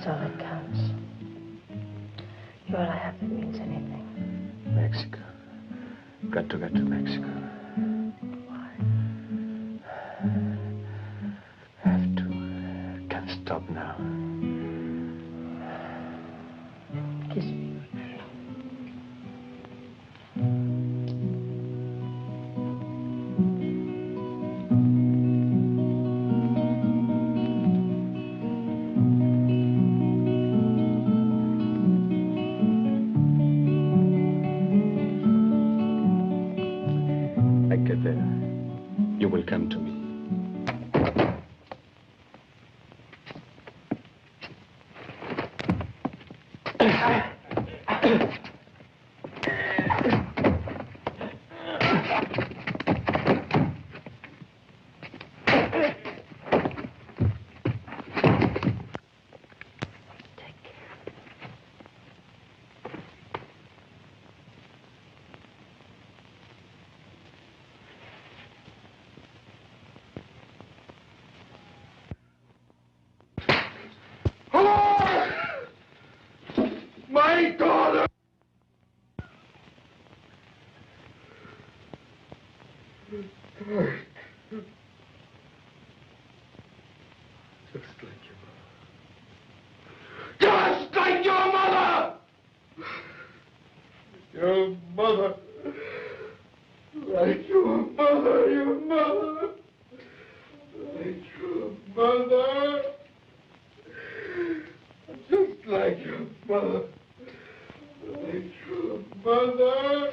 That's all that counts. You're all I have that means anything. Mexico. Got to Mexico. Why? Have to. Can't stop now. Kiss me. I get there. You will come to me. My daughter! Just like your mother! Your mother! Like your mother, your mother! Like your mother! Just like your mother! Like your mother!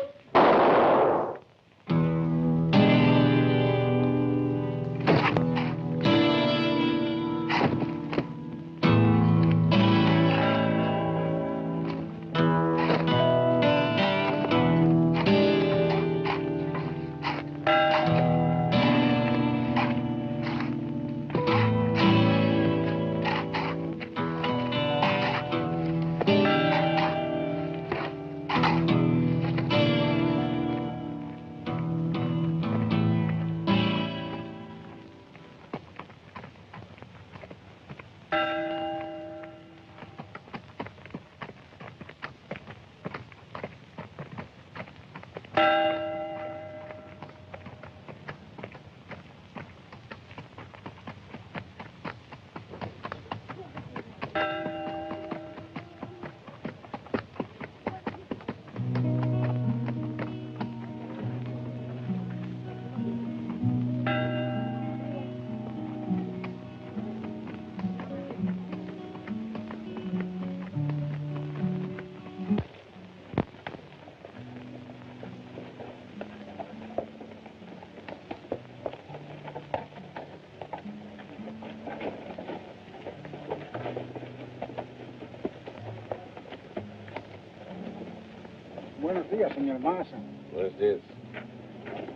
Buenos días, señor Marshal. Buenos días.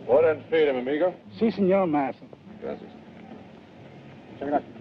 Order and freedom, amigo. Sí, señor Marshal. Gracias. Muchas gracias.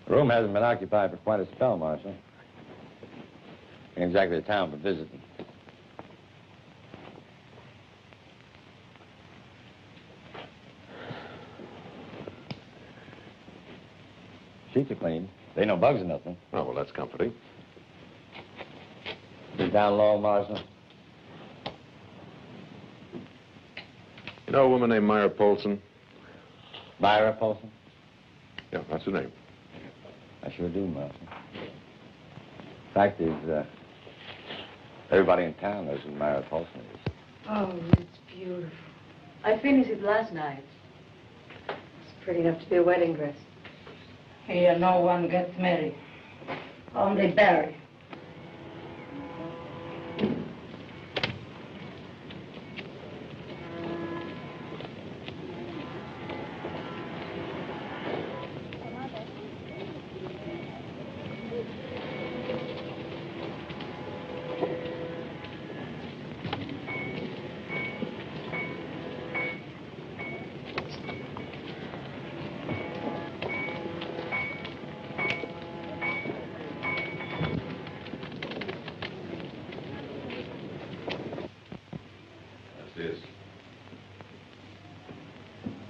The room hasn't been occupied for quite a spell, Marshal. Ain't exactly a town for visiting. Sheets are clean. There ain't no bugs or nothing. Oh, well, that's comforting. You down low, Marshal? You know a woman named Myra Polson? Myra Polson? Yeah, that's her name. I sure do, Marshal. Fact is, everybody in town knows who Myra Polson is. Oh, it's beautiful. I finished it last night. It's pretty enough to be a wedding dress. Here, no one gets married. Only bury.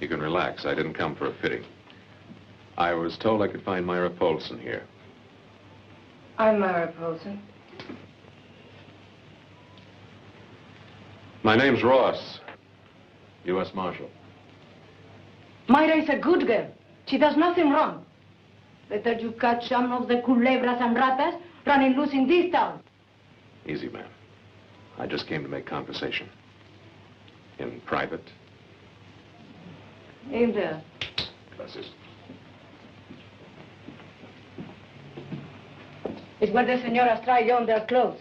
You can relax. I didn't come for a fitting. I was told I could find Myra Polson here. I'm Myra Polson. My name's Ross, U.S. Marshal. Myra is a good girl. She does nothing wrong. Better you catch some of the culebras and ratas running loose in this town. Easy, ma'am. I just came to make conversation. In private. In there. Gracias. It's where the señoras try on their clothes.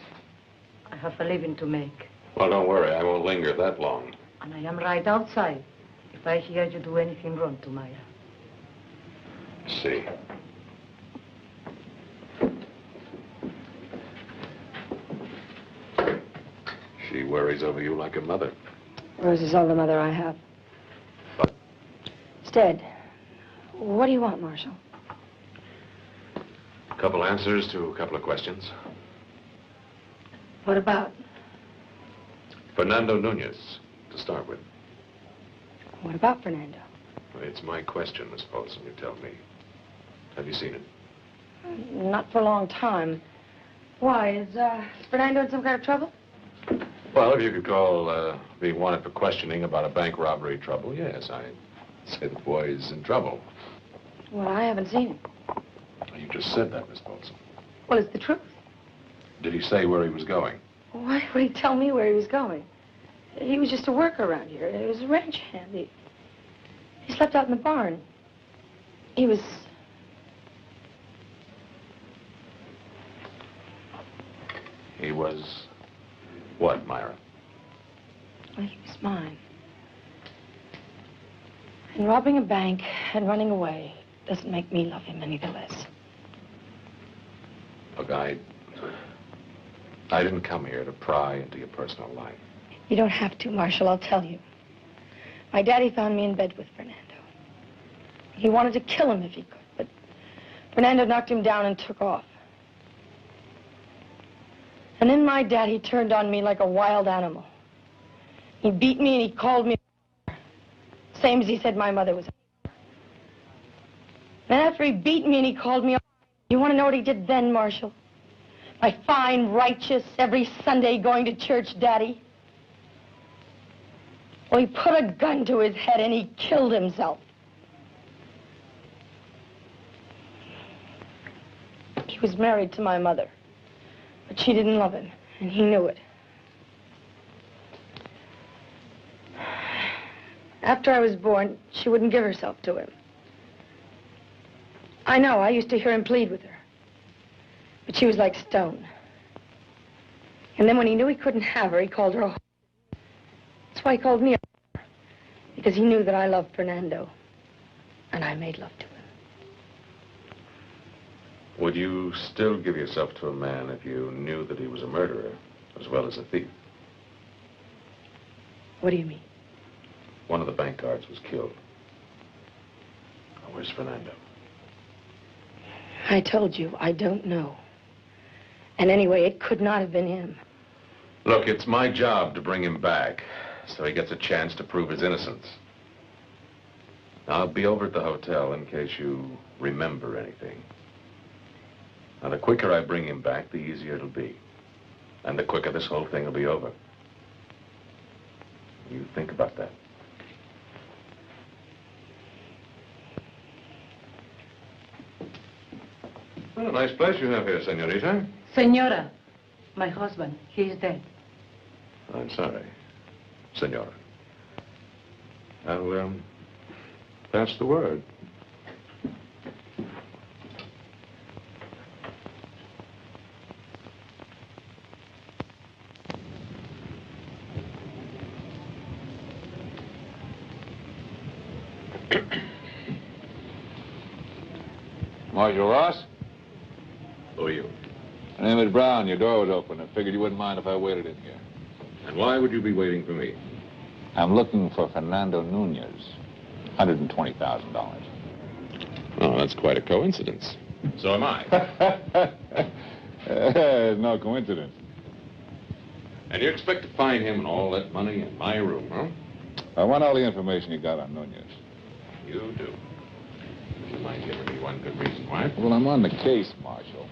I have a living to make. Well, don't worry. I won't linger that long. And I am right outside if I hear you do anything wrong to Myra. See. She worries over you like a mother. Rose is all the mother I have. But Instead, what do you want, Marshal? a couple answers to a couple of questions. What about? Fernando Nunez, to start with. What about Fernando? It's my question, Miss Polson, you tell me. Have you seen it? Not for a long time. Why, is Fernando in some kind of trouble? Well, if you could call being wanted for questioning about a bank robbery trouble, yes, I'd say the boy's in trouble. Well, I haven't seen him. You just said that, Miss Polson. Well, it's the truth. Did he say where he was going? Why would he tell me where he was going? He was just a worker around here. He was a ranch hand. He slept out in the barn. He was... He was what, Myra? Well, he was mine. And robbing a bank and running away doesn't make me love him any the less. Look, I didn't come here to pry into your personal life. You don't have to, Marshal, I'll tell you. My daddy found me in bed with Fernando. He wanted to kill him if he could, but Fernando knocked him down and took off. And then my daddy turned on me like a wild animal. He beat me and he called me same as he said my mother was. And after he beat me and he called me, you want to know what he did then, Marshal? My fine, righteous, every Sunday going to church daddy. Well, he put a gun to his head and he killed himself. He was married to my mother, but she didn't love him, and he knew it. After I was born, she wouldn't give herself to him. I know, I used to hear him plead with her. But she was like stone. And then when he knew he couldn't have her, he called her a whore. That's why he called me a whore. Because he knew that I loved Fernando. And I made love to him. Would you still give yourself to a man if you knew that he was a murderer as well as a thief? What do you mean? One of the bank guards was killed. Where's Fernando? I told you, I don't know. And anyway, it could not have been him. Look, it's my job to bring him back, so he gets a chance to prove his innocence. I'll be over at the hotel in case you remember anything. Now, the quicker I bring him back, the easier it'll be. And the quicker this whole thing will be over. You think about that. Well, nice place you have here, senorita. Senora, my husband, he is dead. I'm sorry, senora. I'll, pass the word. Marshal Ross? Who are you? My name is Brown. Your door was open. I figured you wouldn't mind if I waited in here. And why would you be waiting for me? I'm looking for Fernando Nunez. $120,000. Oh, that's quite a coincidence. So am I. It's no coincidence. And you expect to find him and all that money in my room, huh? I want all the information you got on Nunez. You do. You mind giving me one good reason why? Well, I'm on the case, Marshal.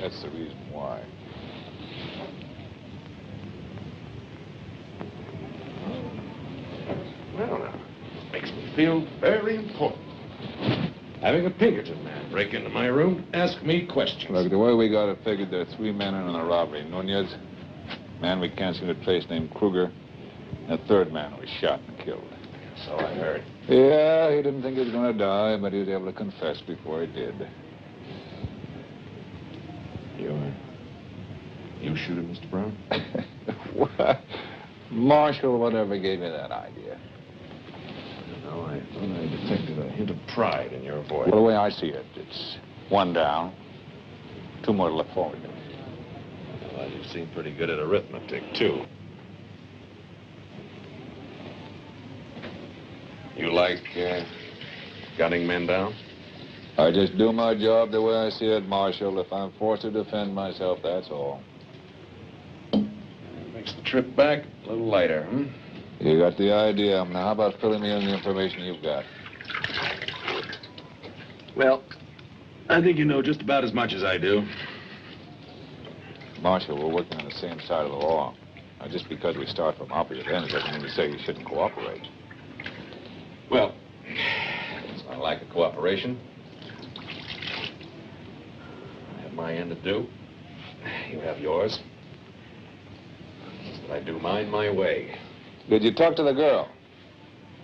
That's the reason why. Well, now, makes me feel very important. Having a Pinkerton man break into my room, ask me questions. Look, the way we got it figured, there are 3 men in on the robbery. Nunez, man we can't seem to trace named Kruger, and a 3rd man was shot and killed. So I heard. Yeah, he didn't think he was going to die, but he was able to confess before he did. You shoot him, Mr. Brown? What? Marshal, whatever gave you that idea? No, I thought I detected a hint of pride in your voice. Well, the way I see it, it's 1 down, 2 more to look forward to. Well, you seem pretty good at arithmetic, too. You like gunning men down? I just do my job the way I see it, Marshal. If I'm forced to defend myself, that's all. Makes the trip back a little lighter, hmm? You got the idea. Now, how about filling me in the information you've got? Well, I think you know just about as much as I do. Marshal, we're working on the same side of the law. Now, just because we start from opposite ends doesn't mean to say you shouldn't cooperate. Well, it's not like a cooperation. I have my end to do. You have yours. But I do mine my way. Did you talk to the girl?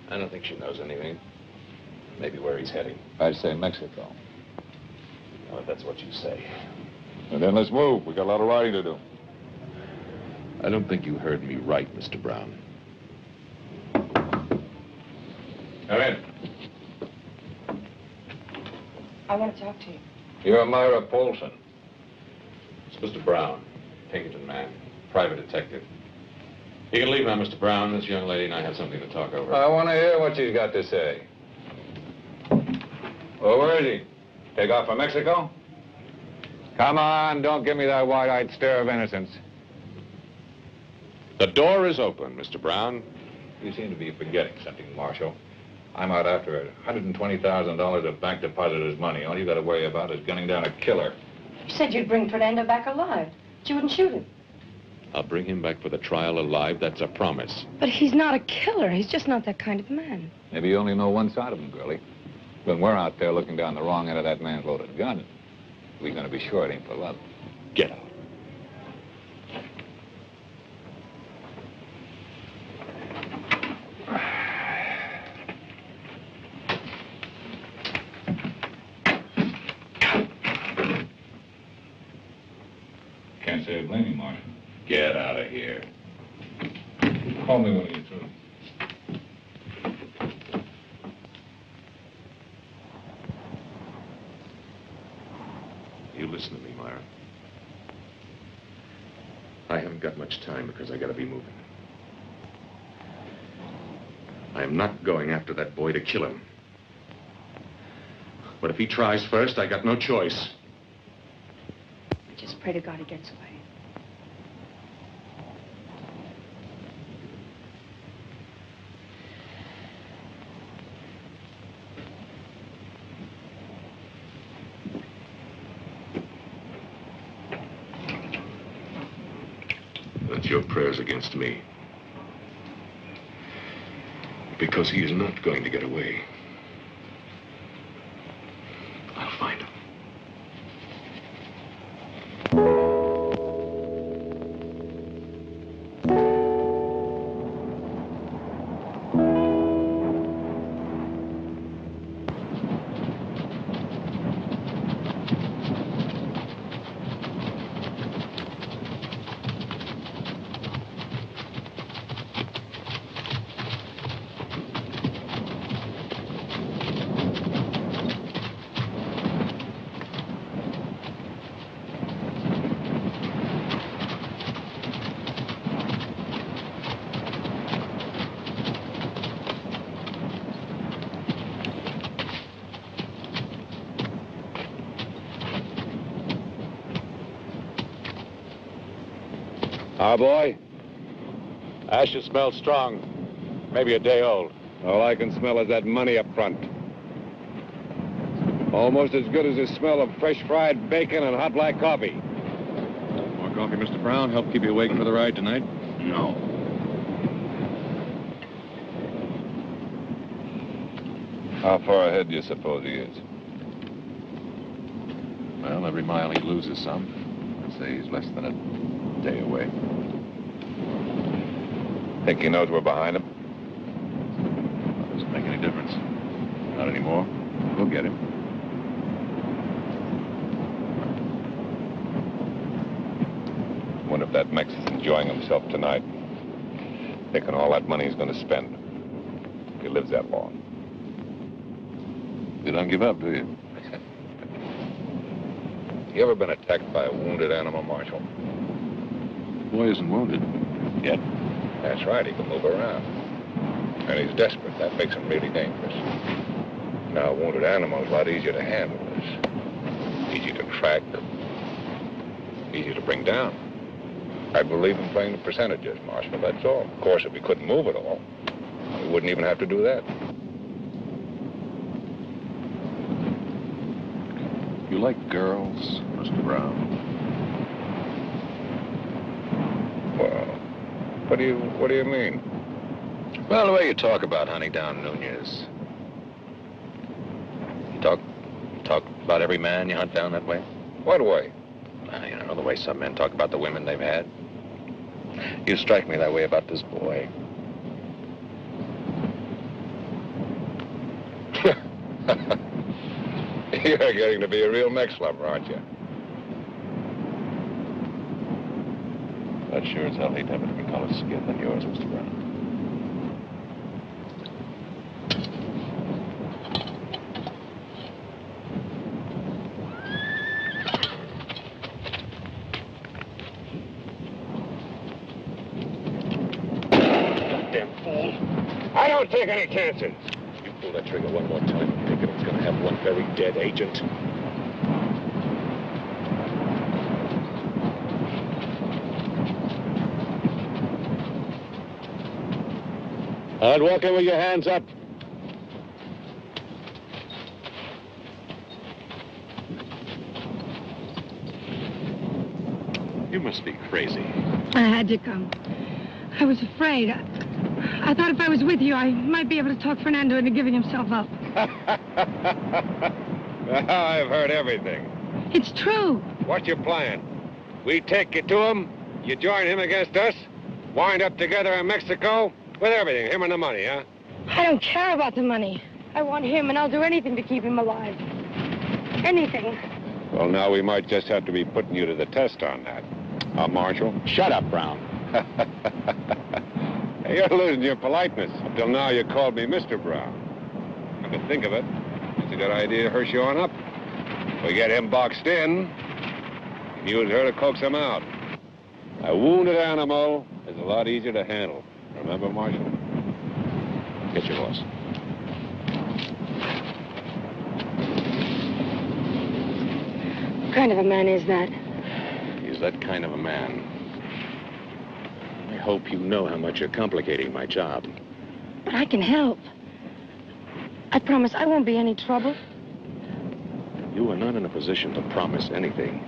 I don't think she knows anything. Maybe where he's heading. I'd say Mexico. Well, if that's what you say. And then let's move. We got a lot of riding to do. I don't think you heard me right, Mr. Brown. Come in. I want to talk to you. You're Myra Polson. It's Mr. Brown, Pinkerton man, private detective. You can leave now, Mr. Brown. This young lady and I have something to talk over. I want to hear what she's got to say. Well, where is he? Take off for Mexico? Come on, don't give me that wide-eyed stare of innocence. The door is open, Mr. Brown. You seem to be forgetting something, Marshal. I'm out after $120,000 of bank depositors' money. All you got to worry about is gunning down a killer. You said you'd bring Fernando back alive, but you wouldn't shoot him. I'll bring him back for the trial alive. That's a promise. But he's not a killer. He's just not that kind of man. Maybe you only know one side of him, girlie. When we're out there looking down the wrong end of that man's loaded gun, we're going to be sure it ain't for love. Get out. Can't say I blame you, Marshal. Get out of here. Call me when you're through. You listen to me, Myra. I haven't got much time because I gotta be moving. I am not going after that boy to kill him. But if he tries first, I got no choice. I just pray to God he gets away. your prayers against me. Because he is not going to get away. I'll find him. Cowboy? Ashes smell strong. Maybe a day old. All I can smell is that money up front. Almost as good as the smell of fresh fried bacon and hot black coffee. More coffee, Mr. Brown? Help keep you awake for the ride tonight? No. How far ahead do you suppose he is? Well, every mile he loses some. I'd say he's less than a day away. Think he knows we're behind him? Doesn't make any difference. Not anymore. We'll get him. Wonder if that Mex is enjoying himself tonight. Thinking all that money he's going to spend. If he lives that long. You don't give up, do you? You ever been attacked by a wounded animal, Marshal? The boy isn't wounded. Yet. That's right, he can move around. And he's desperate. That makes him really dangerous. Now, a wounded animal's a lot easier to handle. It's easy to track, easy to bring down. I believe in playing the percentages, Marshal, that's all. Of course, if we couldn't move at all, we wouldn't even have to do that. You like girls, Mr. Brown? Well, what do you mean? Well, the way you talk about hunting down Nunez. You talk about every man you hunt down that way? What way? You know, the way some men talk about the women they've had. You strike me that way about this boy. You're getting to be a real Mex lover, aren't you? I'd sure as hell hate to have a different color skin than yours, Mr. Brown. Goddamn fool. I don't take any chances. You pull that trigger one more time, Pinkerton's gonna have one very dead agent. I'd walk in with your hands up. You must be crazy. I had to come. I was afraid. I thought if I was with you, I might be able to talk Fernando into giving himself up. I've heard everything. It's true. What's your plan? We take you to him, you join him against us, wind up together in Mexico, with everything, him and the money, huh? I don't care about the money. I want him, and I'll do anything to keep him alive. Anything. Well, now we might just have to be putting you to the test on that. Marshal? Shut up, Brown. Hey, you're losing your politeness. Until now, you called me Mr. Brown. Come to think of it, it's a good idea to hurry you on up. We get him boxed in, and use her to coax him out. A wounded animal is a lot easier to handle. Remember, Marshal? Get your horse. What kind of a man is that? He's that kind of a man. I hope you know how much you're complicating my job. But I can help. I promise I won't be any trouble. You are not in a position to promise anything.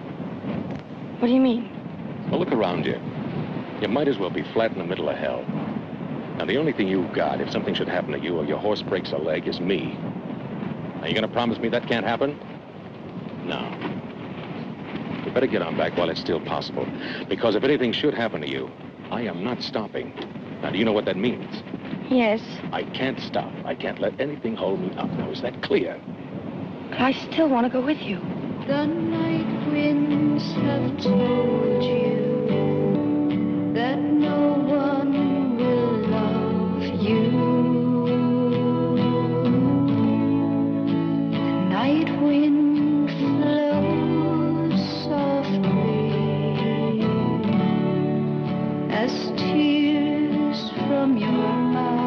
What do you mean? Well, look around you. You might as well be flat in the middle of hell. Now, the only thing you've got, if something should happen to you or your horse breaks a leg, is me. Are you going to promise me that can't happen? No. You better get on back while it's still possible. Because if anything should happen to you, I am not stopping. Now, do you know what that means? Yes. I can't stop. I can't let anything hold me up. Now, is that clear? But I still want to go with you. The night winds have told you that no one will love you. The night wind flows softly as tears from your eyes.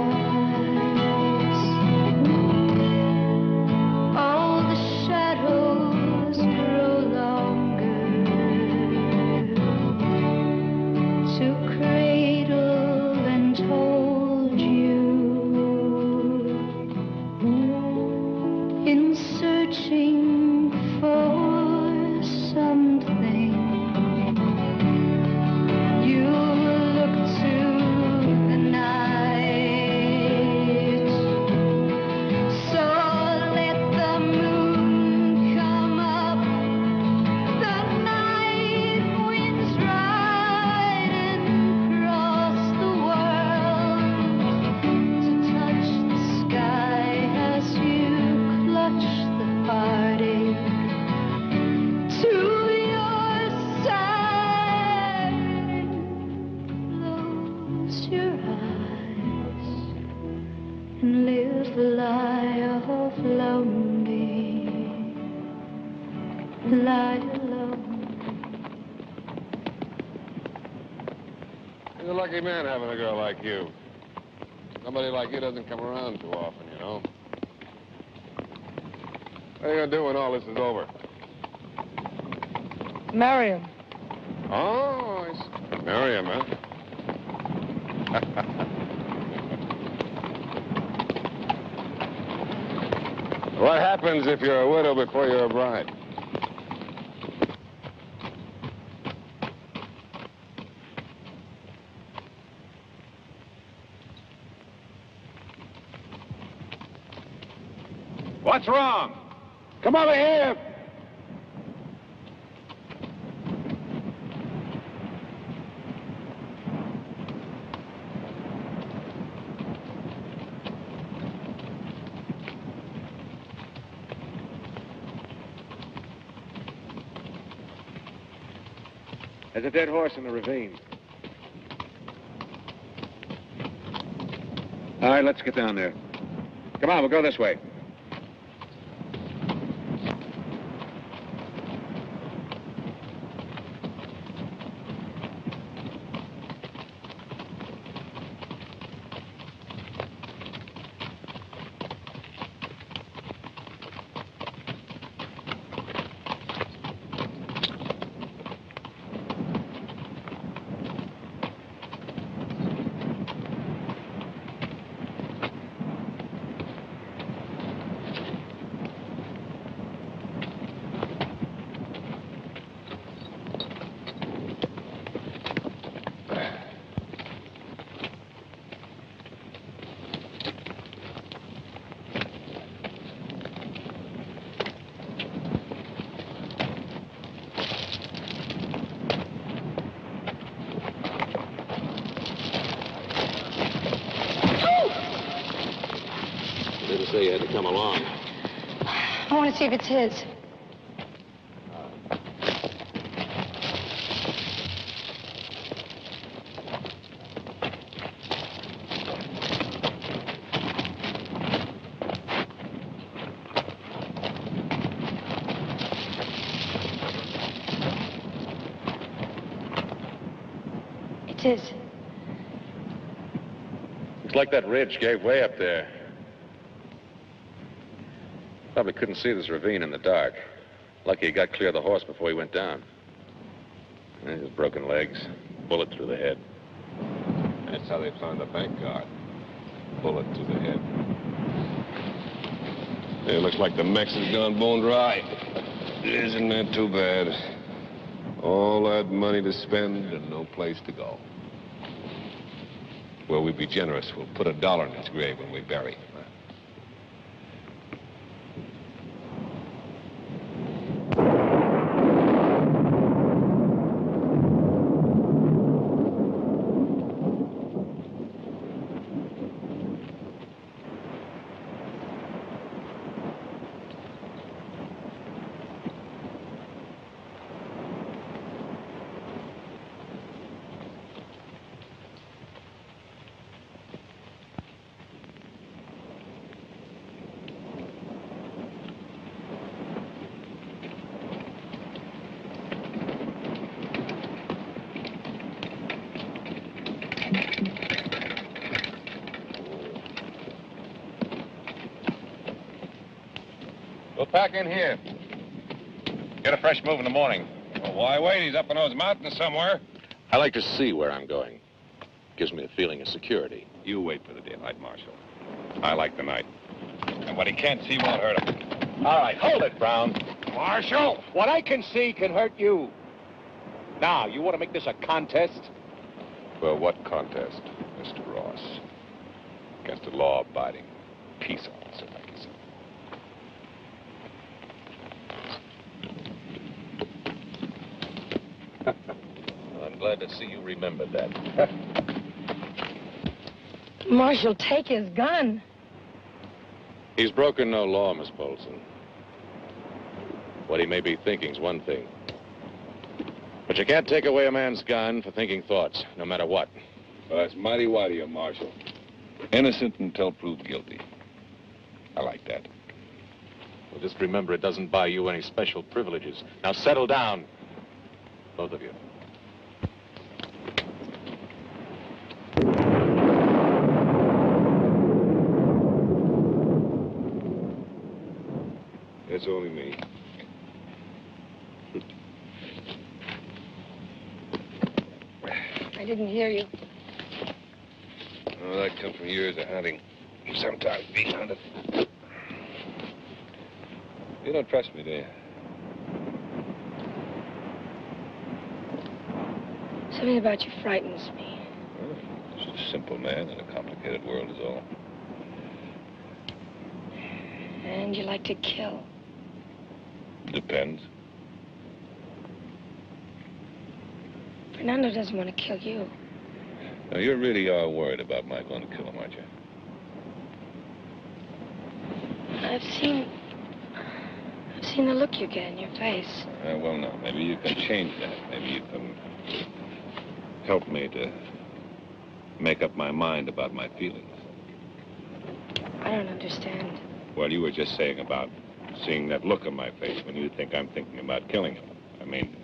All the shadows grow longer to cradle and hold you in searching for something. You look to the night, so let the moon come up. The night winds riding across the world to touch the sky as you clutch the heartache to your side. Close your eyes and live a life of lonely, lie alone. He's a lucky man having a girl like you. Somebody like you doesn't come around too often, you know. What are you gonna do when all this is over? Marry him. Oh, I see. Marry him, huh? What happens if you're a widow before you're a bride? What's wrong? Come over here. There's a dead horse in the ravine. All right, let's get down there. Come on, we'll go this way. Didn't say you had to come along. I want to see if it's his. It's his. Looks like that ridge gave way up there. Probably couldn't see this ravine in the dark. Lucky he got clear of the horse before he went down. And his broken legs, bullet through the head. That's how they found the bank guard. Bullet to the head. It looks like the Mex has gone bone dry. Isn't that too bad? All that money to spend and no place to go. Well, we'd be generous. We'll put $1 in his grave when we bury him. We'll pack in here. Get a fresh move in the morning. Well, why wait? He's up in those mountains somewhere. I like to see where I'm going. Gives me a feeling of security. You wait for the daylight, Marshal. I like the night. And what he can't see won't hurt him. All right, hold it, Brown. Marshal! What I can see can hurt you. Now, you want to make this a contest? Well, what contest, Mr. Ross? Against a law-abiding peace officer like yourself. Well, I'm glad to see you remembered that. Marshal, take his gun. He's broken no law, Miss Bolson. What he may be thinking's one thing. But you can't take away a man's gun for thinking thoughts, no matter what. Well, that's mighty wide of you, Marshal. Innocent until proved guilty. I like that. Well, just remember, it doesn't buy you any special privileges. Now settle down, both of you. It's only me. I didn't hear you. Oh, that comes from years of hunting. Sometimes being hunted. You don't trust me, do you? Something about you frightens me. Well, just a simple man in a complicated world is all. And you like to kill. Depends. Fernando doesn't want to kill you. Now, you really are worried about my going to kill him, aren't you? I've seen the look you get in your face. Well, no. Maybe you can change that. Maybe you can help me to make up my mind about my feelings. I don't understand. Well, you were just saying about seeing that look on my face when you think I'm thinking about killing him. I mean,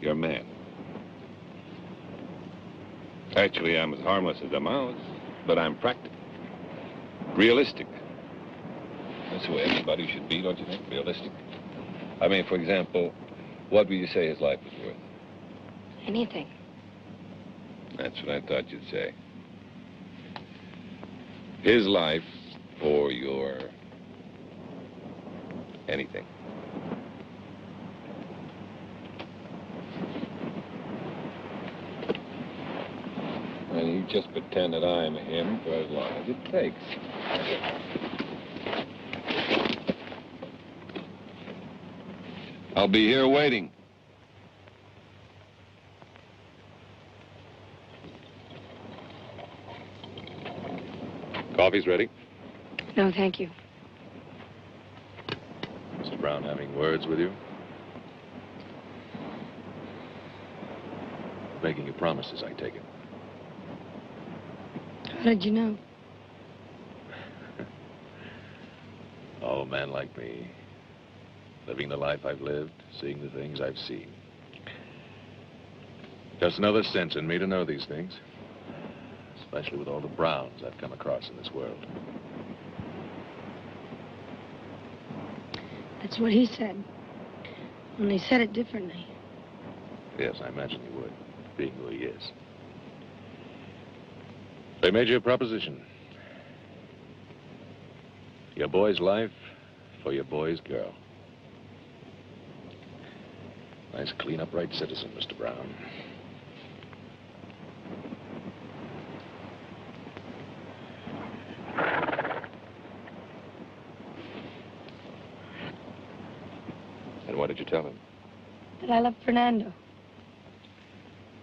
you're a man. Actually, I'm as harmless as a mouse, but I'm practical. Realistic. That's the way everybody should be, don't you think? Realistic. I mean, for example, what would you say his life was worth? Anything. That's what I thought you'd say. His life for your anything. And you just pretend that I'm him for as long as it takes. I'll be here waiting. Coffee's ready. No, thank you. Mr. Brown having words with you? Making you promises, I take it. How did you know? Oh, a man like me. Living the life I've lived, seeing the things I've seen. Just another sense in me to know these things. Especially with all the Browns I've come across in this world. That's what he said. Only said it differently. Yes, I imagine he would, being who he is. They made you a proposition. Your boy's life for your boy's girl. Nice, clean, upright citizen, Mr. Brown. And what did you tell him? That I loved Fernando.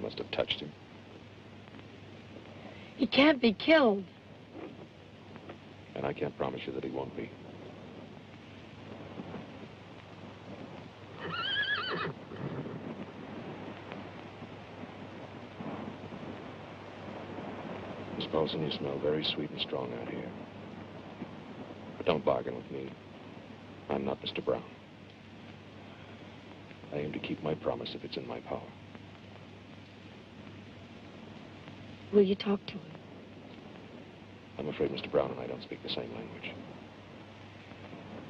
Must have touched him. He can't be killed. And I can't promise you that he won't be. Miss Paulson, you smell very sweet and strong out here. But don't bargain with me. I'm not Mr. Brown. I aim to keep my promise if it's in my power. Will you talk to him? I'm afraid Mr. Brown and I don't speak the same language.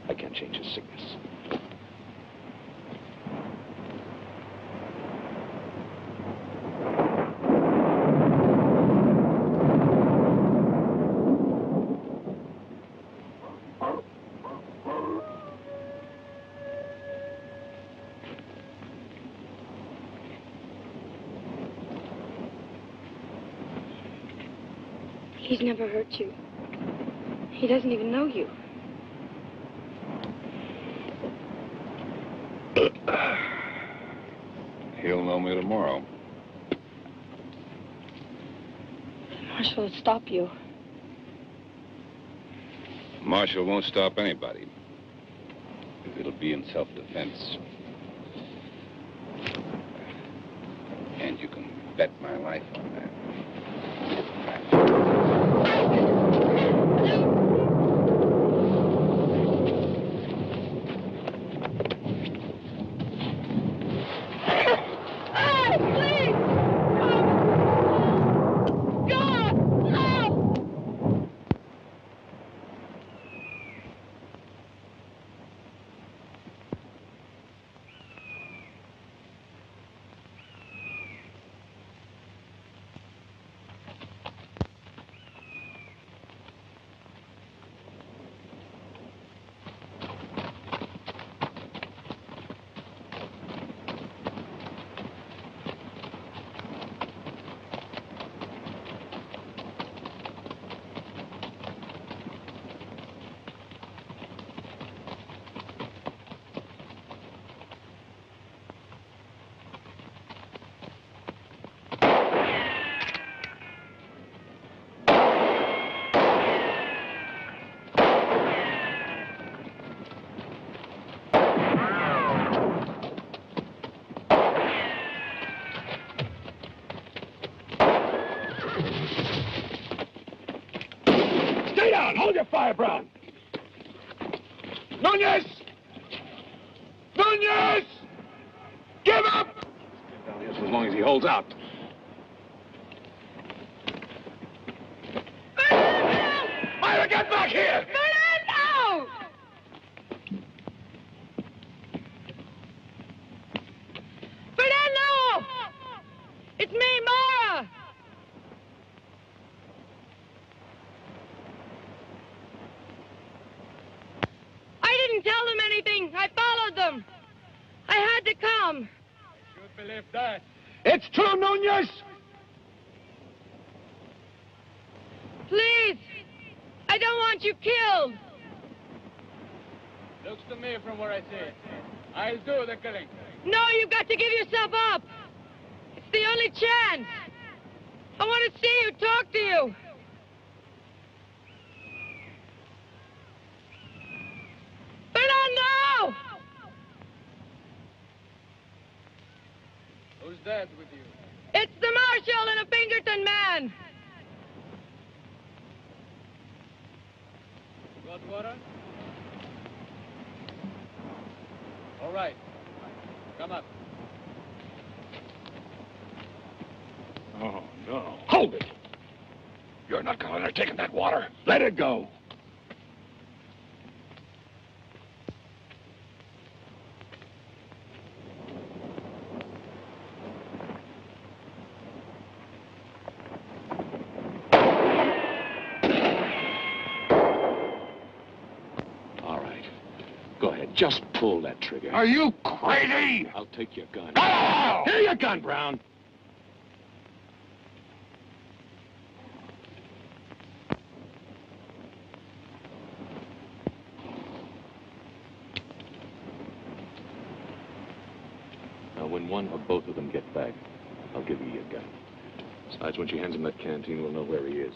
I can't change his sickness. He's never hurt you. He doesn't even know you. He'll know me tomorrow. The marshal will stop you. Marshal won't stop anybody. It'll be in self-defense. And you can bet my life on that. Hold your fire, Brown! Nunez! Nunez! Give up! Let's get down here for as long as he holds out. Myra, get back here! Fernando! Fernando! It's me, Mara! I didn't tell them anything. I followed them. I had to come. I should believe that. It's true, Nunez! Please. I don't want you killed. Looks to me from where I sit. I'll do the killing. No, you've got to give yourself up. It's the only chance. I want to see you, talk to you. Fernando! Who's that with you? It's the marshal and a Pinkerton man. Got water? All right. Come up. Oh, no. Hold it! You're not going to let her take that water. Let it go. All right. Go ahead. Just pull that trigger. Are you crazy? I'll take your gun. Oh! Here your gun, Brown. when one or both of them get back, I'll give you your gun. Besides, when she hands him that canteen, we'll know where he is.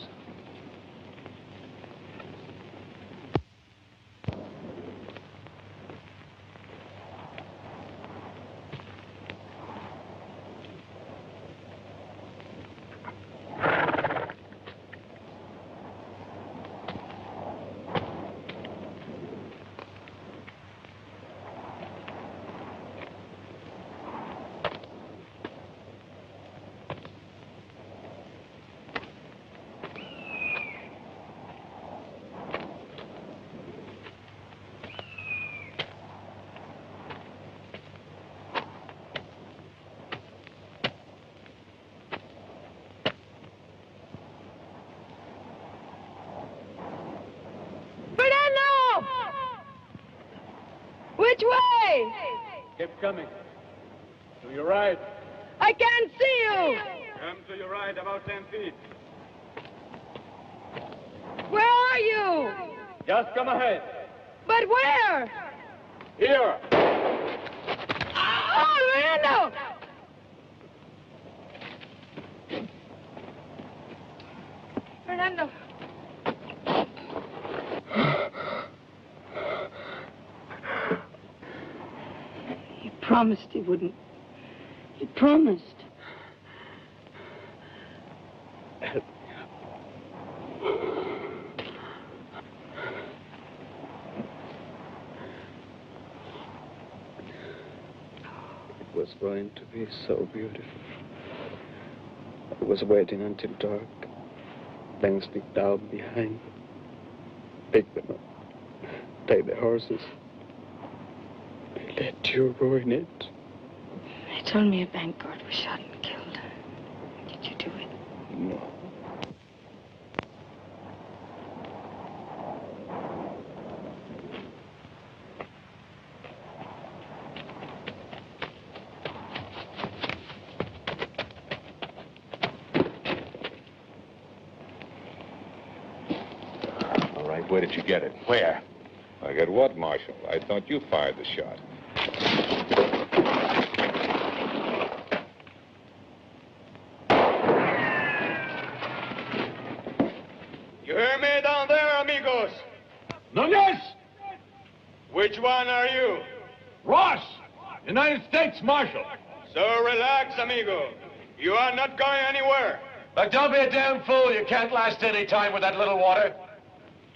Which way? Keep coming. To your right. I can't see you. Come to your right, about 10 feet. Where are you? Just come ahead. But where? Here. Oh, Randall! Fernando. He promised he wouldn't. He promised. It was going to be so beautiful. I was waiting until dark. Then sneak down behind, pick them up, take the horses. I let you ruin it. They told me a bank guard was shot and killed. Did you do it? No. Where did you get it? Where? I get what, Marshal? I thought you fired the shot. You hear me down there, amigos? Nunez! Which one are you? Ross! United States Marshal. So relax, amigo. You are not going anywhere. But don't be a damn fool. You can't last any time with that little water.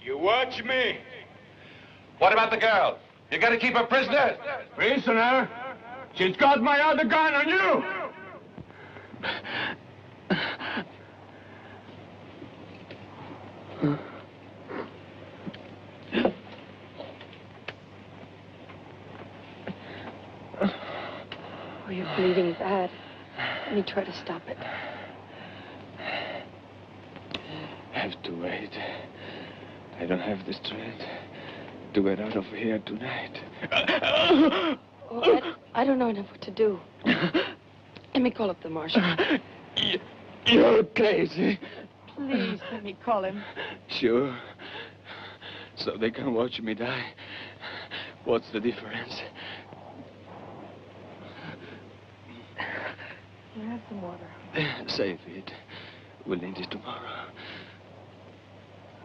You watch me. What about the girl? You gotta keep her prisoner? Prisoner? She's got my other gun on you! Oh, you're bleeding bad. Let me try to stop it. Have to wait. I don't have the strength to get out of here tonight. Oh, I don't know enough what to do. Let me call up the marshal. You're crazy. Please, let me call him. Sure. So they can watch me die. What's the difference? You have some water. Save it. We'll need it tomorrow.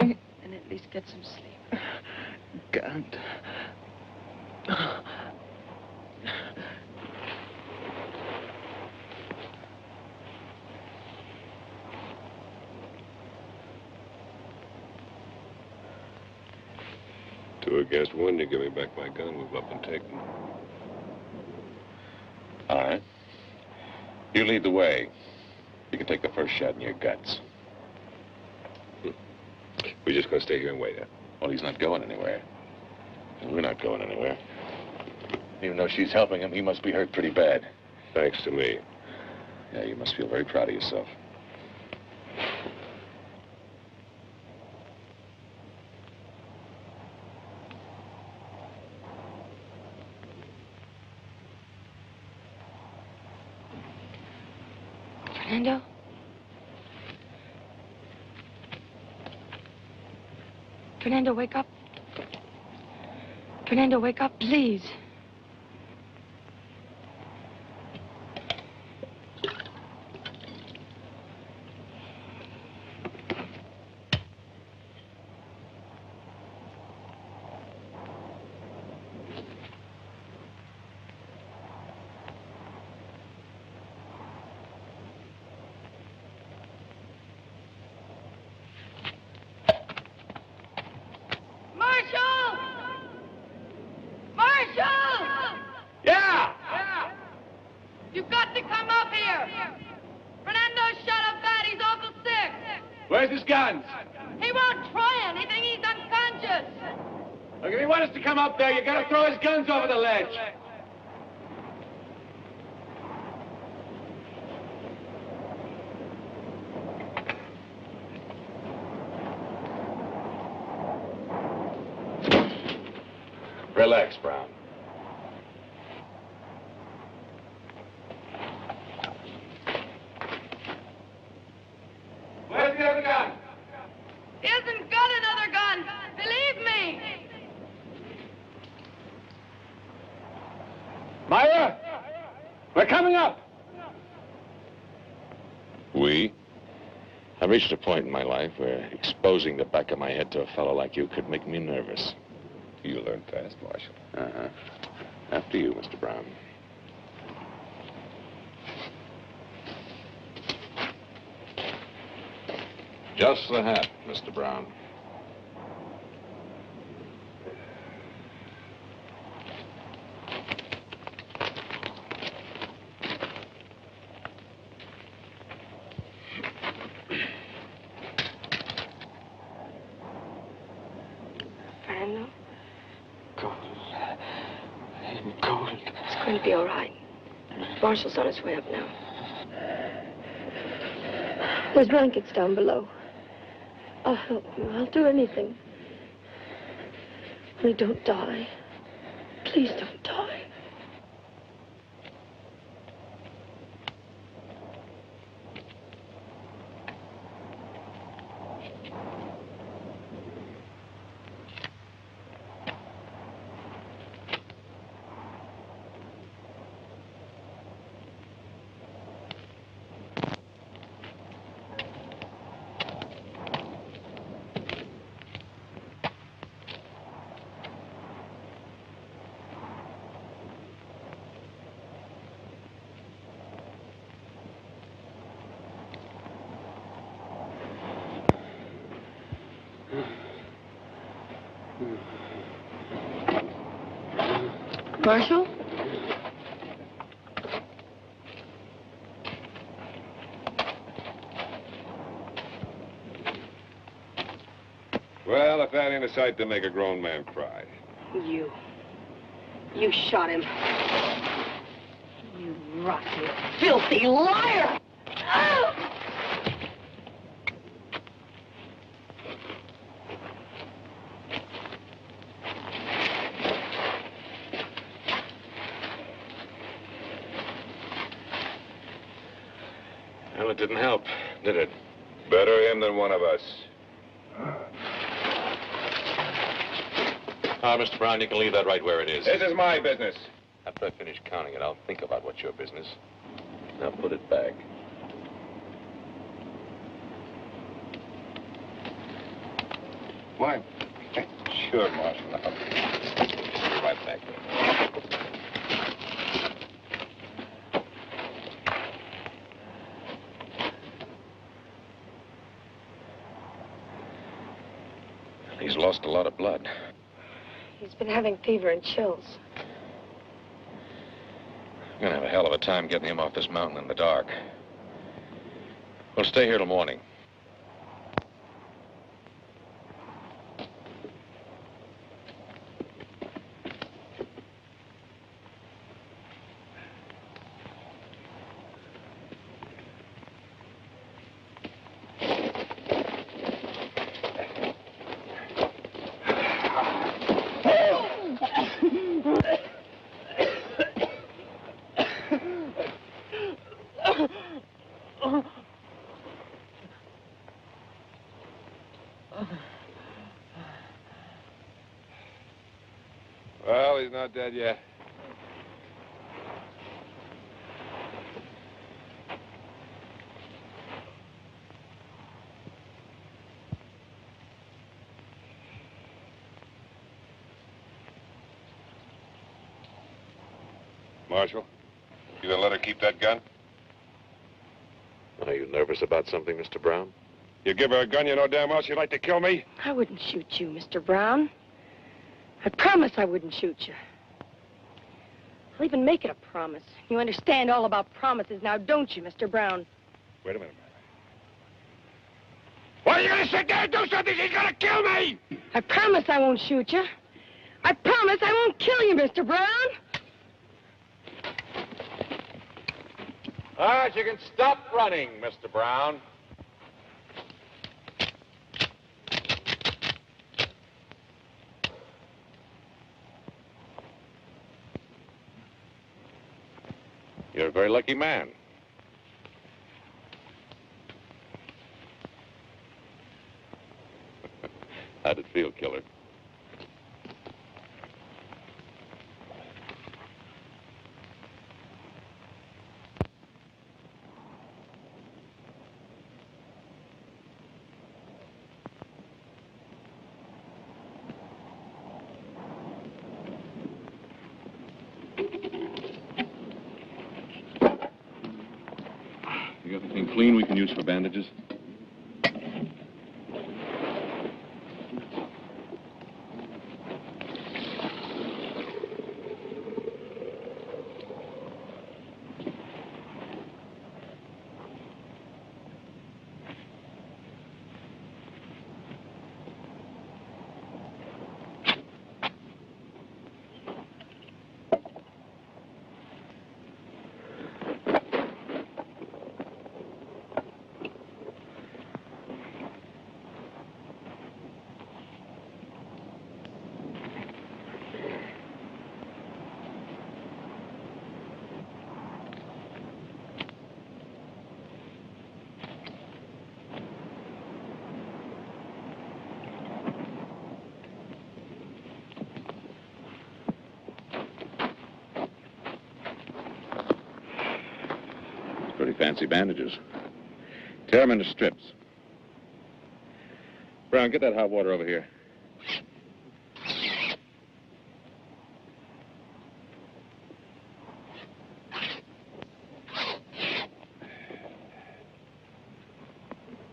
And at least get some sleep. Can't. Two against one, you give me back my gun, we've up and taken. All right. You lead the way. You can take the first shot in your guts. We're just gonna stay here and wait, huh? Well, he's not going anywhere. And we're not going anywhere. Even though she's helping him, he must be hurt pretty bad. Thanks to me. Yeah, you must feel very proud of yourself. Fernando? Fernando, wake up. Fernando, wake up, please. You've got to come up here. Fernando's shot up bad. He's awful sick. Where's his guns? He won't try anything. He's unconscious. Look, if he wants us to come up there, you gotta throw his guns over the ledge. Relax, Brown. Where's the other gun? He hasn't got another gun. Believe me. Myra! We're coming up! I've reached a point in my life where exposing the back of my head to a fellow like you could make me nervous. You learn fast, Marshal. Uh-huh. After you, Mr. Brown. Just the hat, Mr. Brown. Fernando? Cold. Cold. It's going to be all right. Marshal's on his way up now. There's blankets down below. I'll help you. I'll do anything. Only don't die. Please don't die. Marshal? Well, if that ain't a sight to make a grown man cry. You shot him. You rotten, filthy liar! Well, it didn't help, did it? Better him than one of us. Mr. Brown, you can leave that right where it is. This is my business. After I finish counting it, I'll think about what's your business. Now put it back. Why? Sure, Marshal. I'll be right back. He's lost a lot of blood. He's been having fever and chills. I'm gonna have a hell of a time getting him off this mountain in the dark. We'll stay here till morning. Well, he's not dead yet. Marshal, you gonna let her keep that gun? Are you nervous about something, Mr. Brown? You give her a gun, you know damn well she'd like to kill me. I wouldn't shoot you, Mr. Brown. I promise I wouldn't shoot you. I'll even make it a promise. You understand all about promises now, don't you, Mr. Brown? Wait a minute, Mary. Why are you going to sit there and do something? He's going to kill me! I promise I won't shoot you. I promise I won't kill you, Mr. Brown. All right, you can stop running, Mr. Brown. You're a very lucky man. How'd it feel, killer? You got anything clean we can use for bandages? Pretty fancy bandages. Tear them into strips. Brown, get that hot water over here.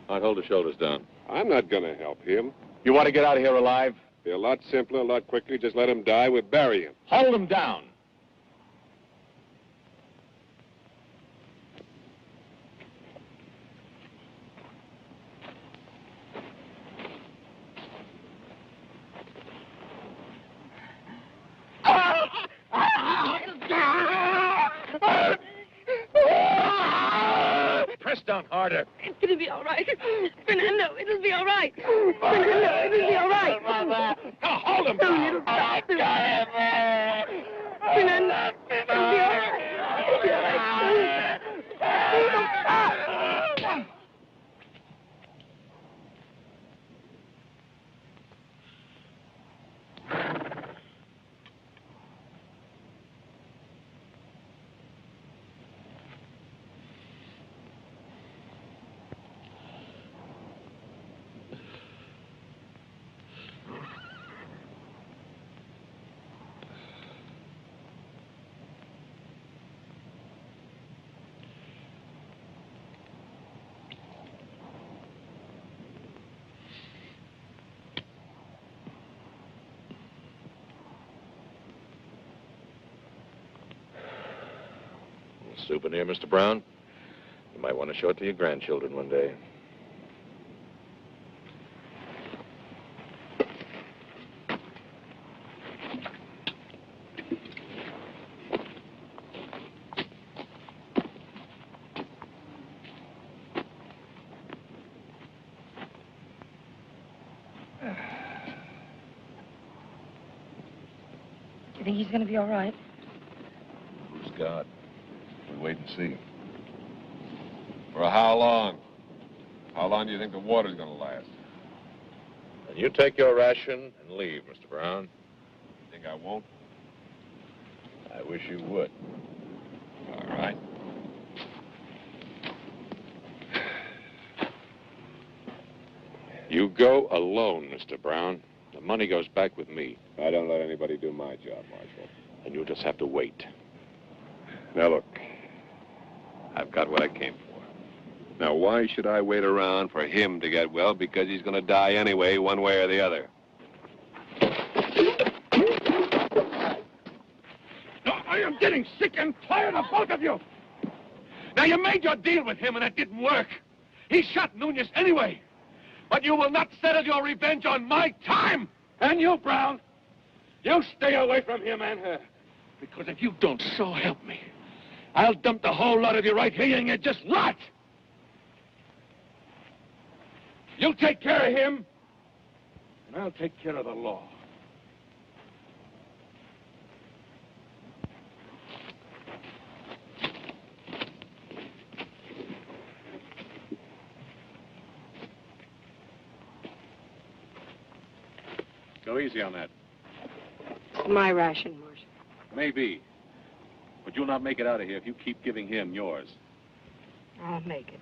All right, hold the shoulders down. I'm not going to help him. You want to get out of here alive? Be a lot simpler, a lot quicker. Just let him die. We'll bury him. Hold him down. Press down harder. It'll be all right. Fernando, it'll be all right. Fernando, it'll be all right. Now hold him down. Fernando, it'll be all right. It'll be all right. Souvenir, Mr. Brown. You might want to show it to your grandchildren one day. You think he's going to be all right? Who's God? We'll wait and see. For how long? How long do you think the water's going to last? And you take your ration and leave, Mr. Brown. You think I won't? I wish you would. All right. You go alone, Mr. Brown. The money goes back with me. I don't let anybody do my job, Marshal. And you'll just have to wait. Now, look. I've got what I came for. Now, why should I wait around for him to get well? Because he's going to die anyway, one way or the other. I am getting sick and tired of both of you. Now, you made your deal with him, and it didn't work. He shot Nunez anyway. But you will not settle your revenge on my time. And you, Brown, you stay away from him and her. Because if you don't, so help me, I'll dump the whole lot of you right here and you just rot. You take care of him, and I'll take care of the law. Go easy on that. My ration, Marshal. Maybe. But you'll not make it out of here if you keep giving him yours. I'll make it.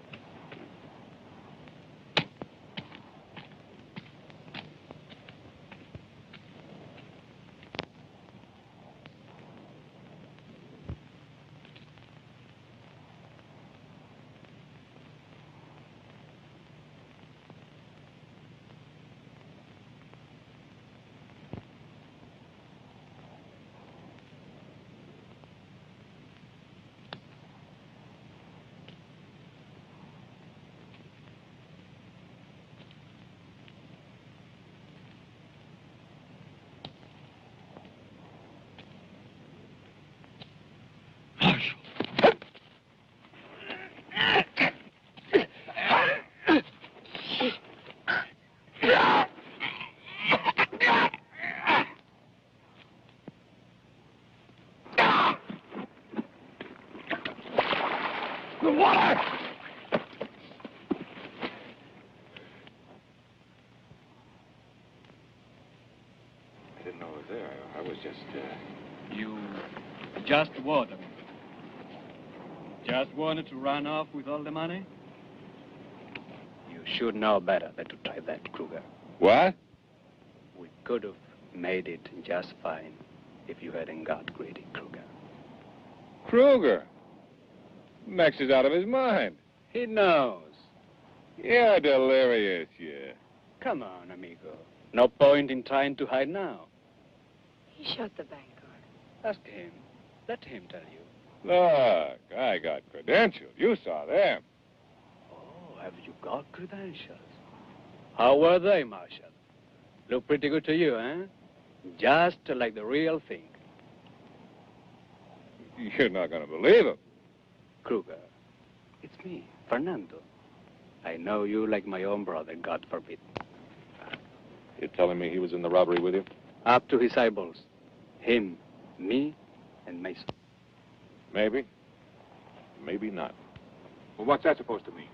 Just what? Just wanted to run off with all the money? You should know better than to try that, Kruger. What? We could have made it just fine if you hadn't got greedy, Kruger. Kruger? Max is out of his mind. He knows. You're delirious, yeah. Come on, amigo. No point in trying to hide now. He shot the bank guard. Ask him. Let him tell you. Look, I got credentials. You saw them. Oh, have you got credentials? How were they, Marshal? Look pretty good to you, eh? Just like the real thing. You're not going to believe him. Kruger, it's me, Fernando. I know you like my own brother, God forbid. You're telling me he was in the robbery with you? Up to his eyeballs. Him, me, and Mason. Maybe. Maybe not. Well, what's that supposed to mean?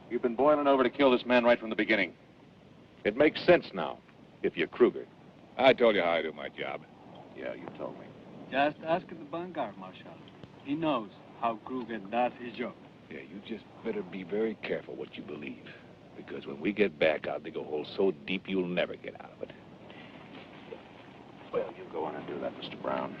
You've been boiling over to kill this man right from the beginning. It makes sense now, if you're Kruger. I told you how I do my job. Yeah, you told me. Just ask the bank guard, Marshal. He knows how Kruger does his job. Yeah, you just better be very careful what you believe. Because when we get back, I'll dig a hole so deep you'll never get out of it. Well, you go on and do that, Mr. Brown.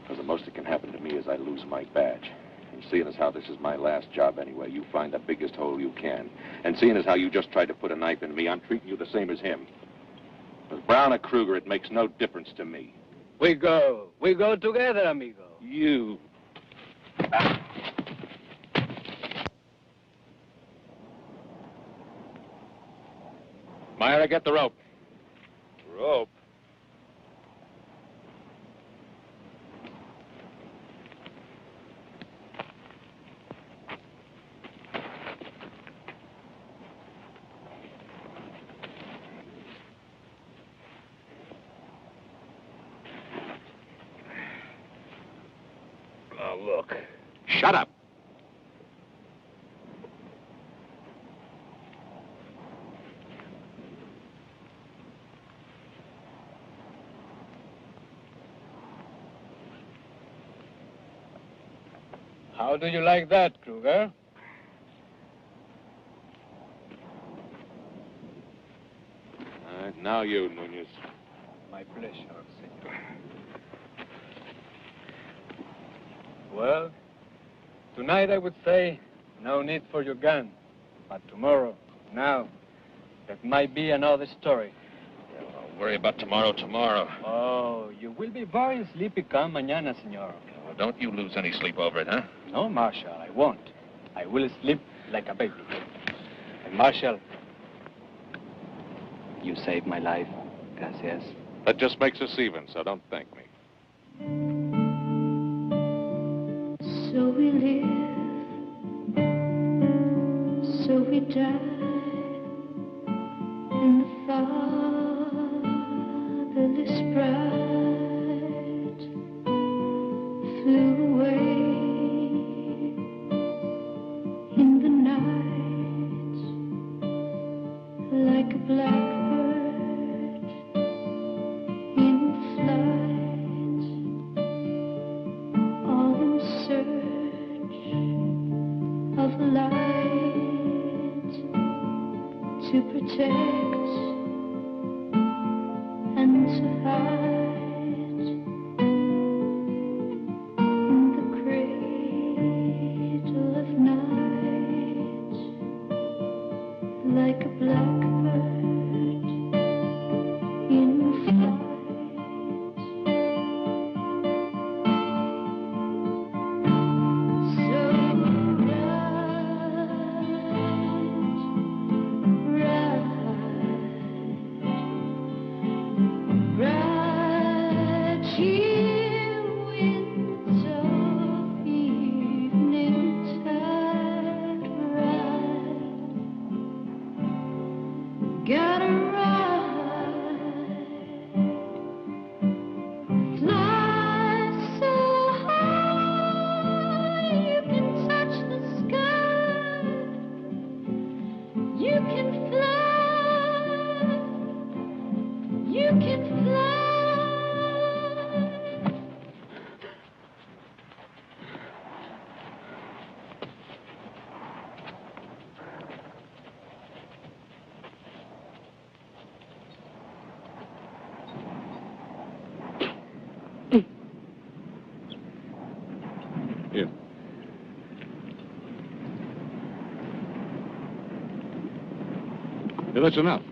Because the most that can happen to me is I lose my badge. And seeing as how this is my last job anyway, you find the biggest hole you can. And seeing as how you just tried to put a knife in me, I'm treating you the same as him. With Brown or Kruger, it makes no difference to me. We go together, amigo. You. Myra, get the rope. Rope? Oh, look. Shut up. How do you like that, Kruger? All right, now you, Nunez. My pleasure, senor. Well, tonight I would say no need for your gun. But tomorrow, now, that might be another story. Yeah, well, Worry about tomorrow. Oh, you will be very sleepy come mañana, senor. Well, don't you lose any sleep over it, huh? No, Marshal, I won't. I will sleep like a baby. And Marshal, you saved my life. Gracias. That just makes us even, so don't thank me. So we live, so we die in the fatherless bride flew away in the night like a blackbird in flight, all in search of light to protect and to hide in the cradle of night like a blackbird in flight. Here. Hey, that's enough.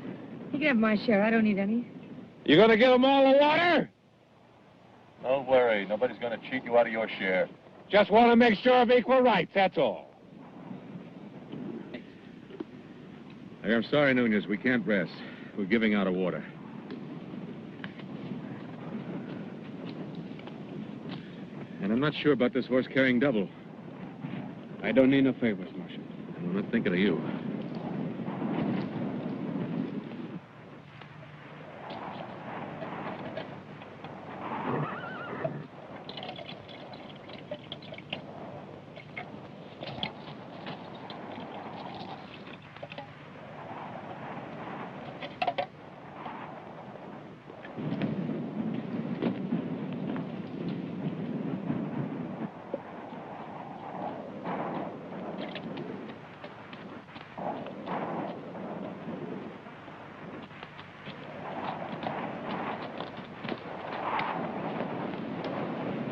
You can have my share. I don't need any. You gonna give them all the water? Don't worry. Nobody's gonna cheat you out of your share. Just want to make sure of equal rights, that's all. Hey, I'm sorry, Nunez. We can't rest. We're giving out of water. And I'm not sure about this horse carrying double. I don't need no favors, Marshal. I'm not thinking of you.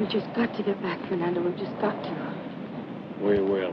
We've just got to get back, Fernando. We've just got to. We will.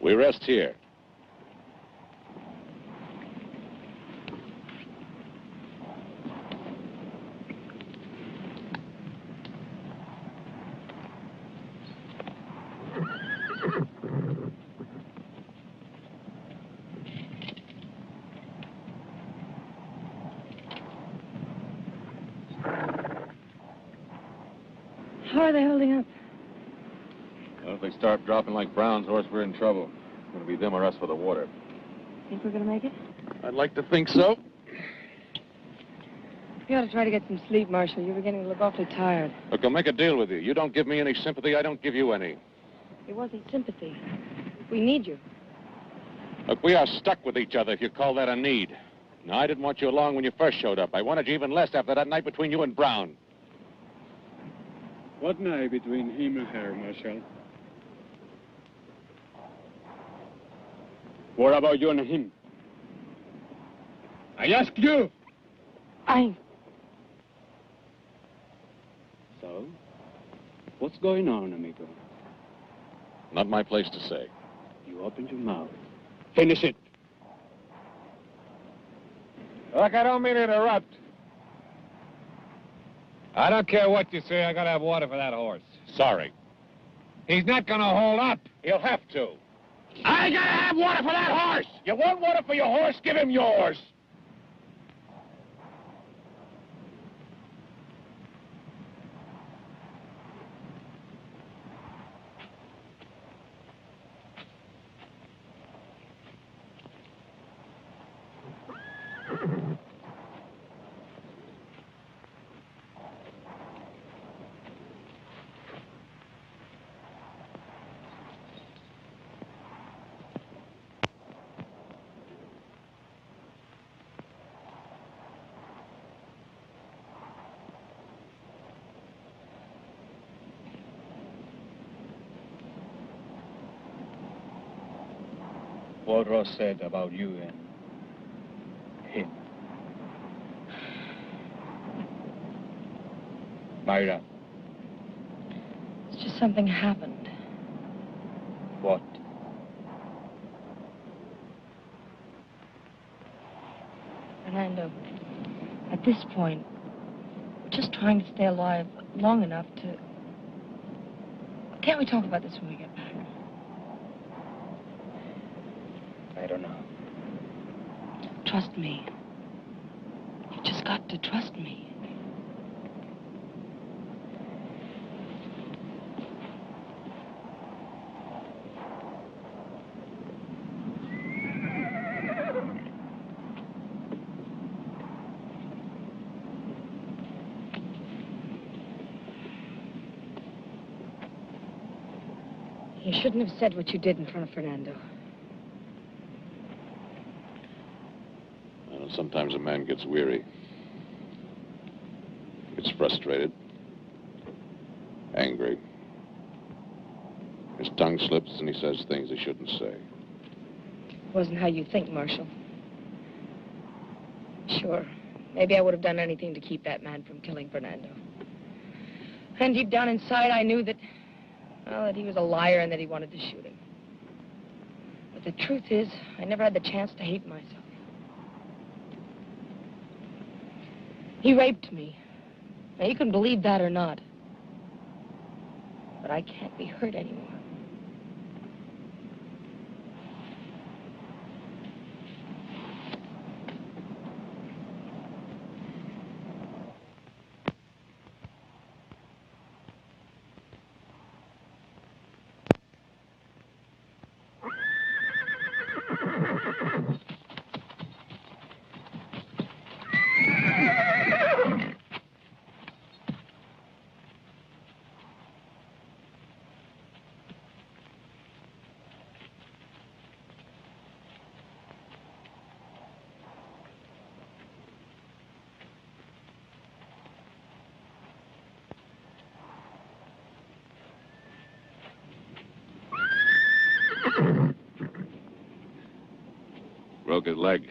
We rest here. How are they holding up? Well, if they start dropping like Brown's horse, we're in trouble. It's going to be them or us for the water. Think we're gonna make it? I'd like to think so. You ought to try to get some sleep, Marshal. You're beginning to look awfully tired. Look, I'll make a deal with you. You don't give me any sympathy, I don't give you any. It wasn't sympathy. We need you. Look, we are stuck with each other, if you call that a need. Now, I didn't want you along when you first showed up. I wanted you even less after that night between you and Brown. What night between him and her, Marshal? What about you and him? I ask you. So, what's going on, amigo? Not my place to say. You opened your mouth. Finish it. Look, I don't mean to interrupt. I don't care what you say. I gotta have water for that horse. Sorry. He's not gonna hold up. He'll have to. I gotta have water for that horse. You want water for your horse? Give him yours. What Ross said about you and him. Myra. It's just something happened. What? Fernando, at this point, we're just trying to stay alive long enough to... Can't we talk about this when we get back? I don't know. Trust me. You've just got to trust me. You shouldn't have said what you did in front of Fernando. Well, sometimes a man gets weary. Gets frustrated. Angry. His tongue slips and he says things he shouldn't say. It wasn't how you think, Marshal. Sure, maybe I would have done anything to keep that man from killing Fernando. And deep down inside, I knew that, well, that he was a liar and that he wanted to shoot him. But the truth is, I never had the chance to hate myself. He raped me. Now, you can believe that or not. But I can't be hurt anymore. Broke his leg.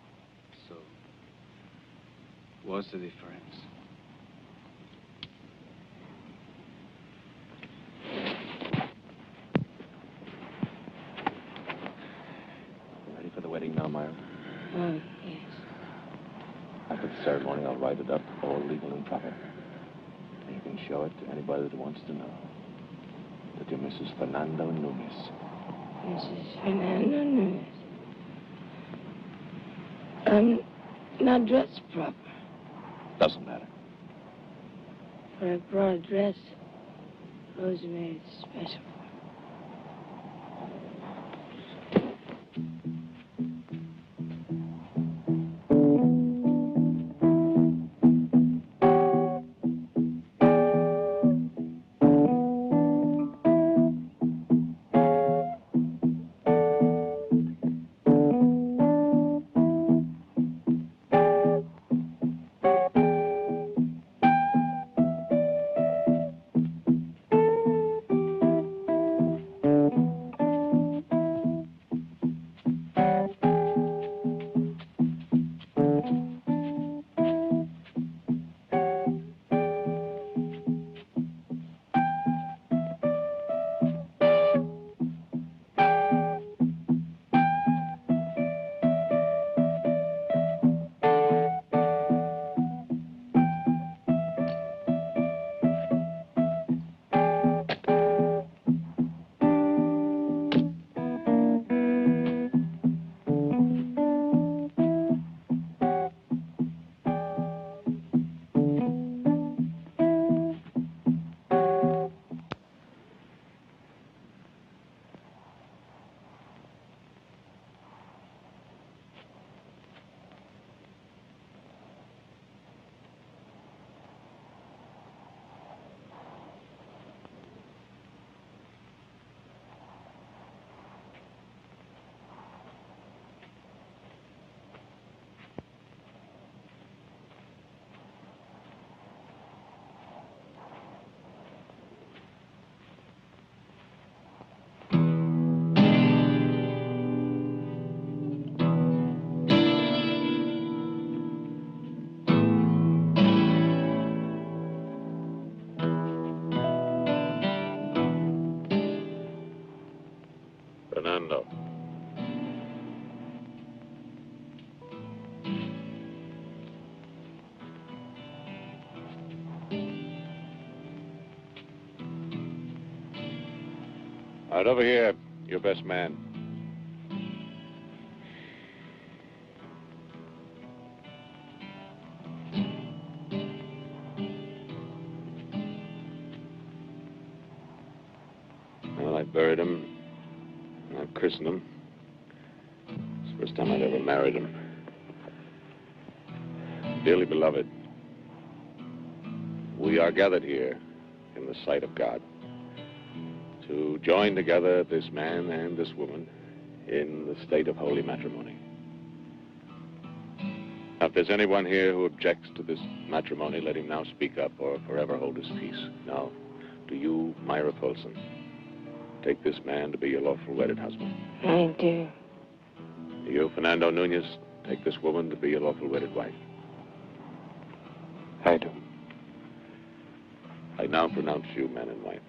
What's the difference? Ready for the wedding now, Myra? Yes. After the ceremony, I'll write it up, all legal and proper. And you can show it to anybody that wants to know that you're Mrs. Fernando Nunez. Mrs. Fernando Nunez. I'm not dressed proper. Doesn't matter. But I brought a dress Rosa made it special. Fernando. All right, over here, your best man. Well, I buried him. I christened him. It's the first time I'd ever married him. Dearly beloved, we are gathered here in the sight of God to join together this man and this woman in the state of holy matrimony. Now, if there's anyone here who objects to this matrimony, let him now speak up or forever hold his peace. Now, do you, Myra Folsom, take this man to be your lawful wedded husband? I do. Do you, Fernando Nunez, take this woman to be your lawful wedded wife? I do. I now pronounce you man and wife.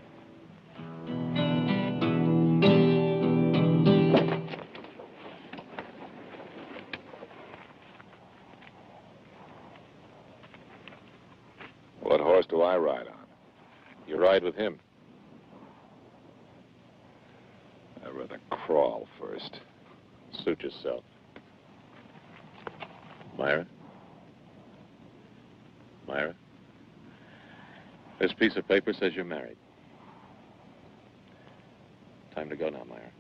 What horse do I ride on? You ride with him. I'd rather crawl first. Suit yourself. Myra? Myra? This piece of paper says you're married. Time to go now, Myra.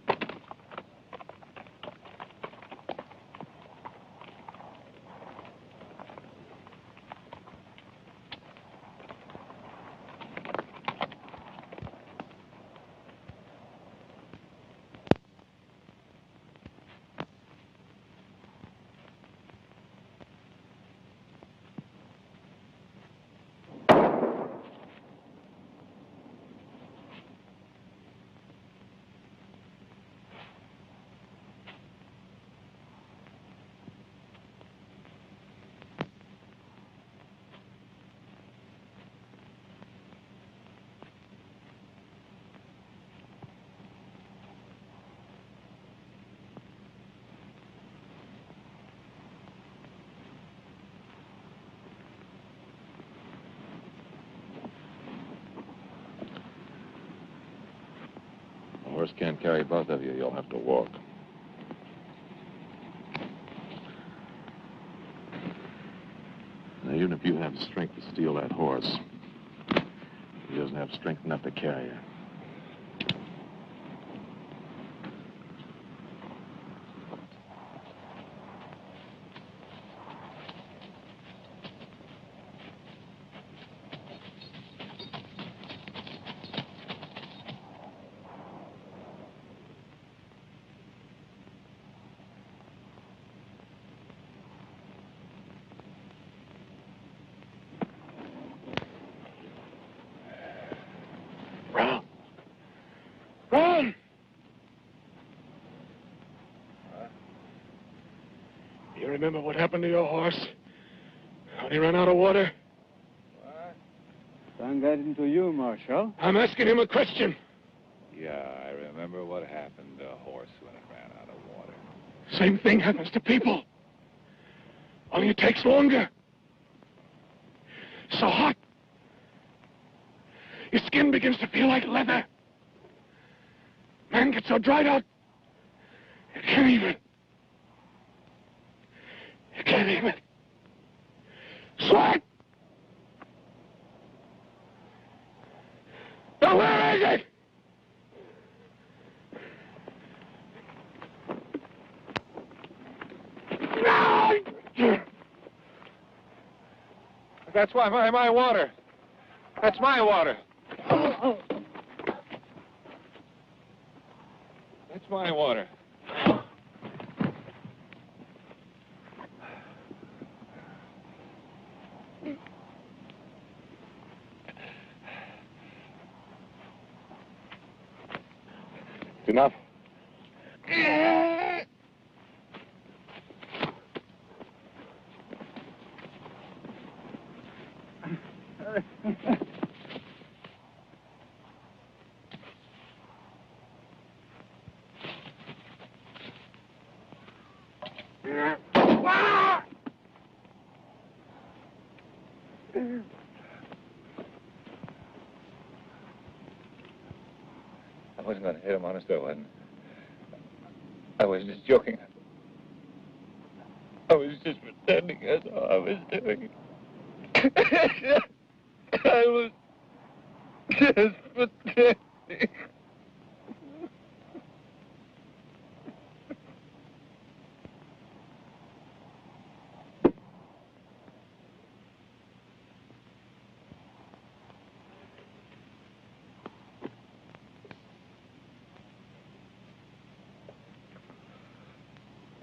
Horse can't carry both of you. You'll have to walk. Now, even if you have the strength to steal that horse, he doesn't have strength enough to carry you. Run! You remember what happened to your horse? When he ran out of water? What? Son got into you, Marshal. I'm asking him a question. Yeah, I remember what happened to a horse when it ran out of water. Same thing happens to people. Only it takes longer. So hot. Your skin begins to feel like leather. Man gets so dried out, you can't even sweat. Now where is it? That's why my water. That's my water. That's my water. It's enough. I wasn't going to hit him, honest, I wasn't. I was just joking. I was just pretending that's all I was doing. I was just pretending.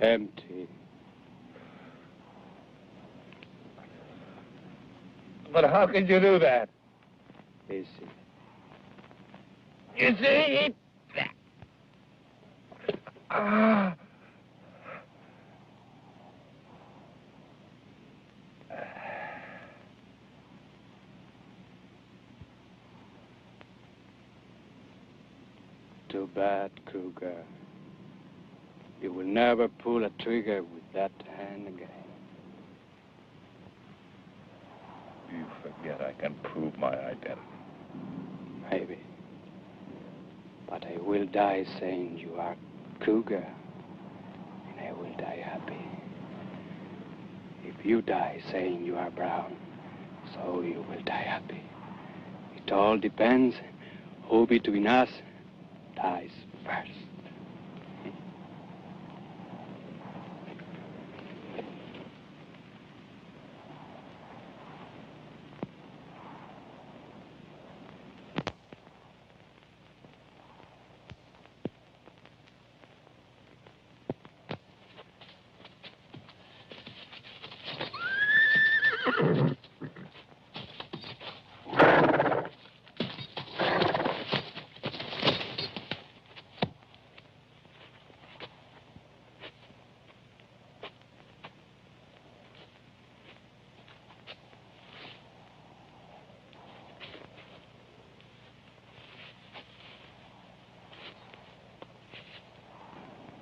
Empty. But how could you do that? Easy. You see? Ah. Too bad, Kruger. You will never pull a trigger with that hand again. You forget I can prove my identity. Maybe. But I will die saying you are Kruger, and I will die happy. If you die saying you are Brown, so you will die happy. It all depends who between us dies first.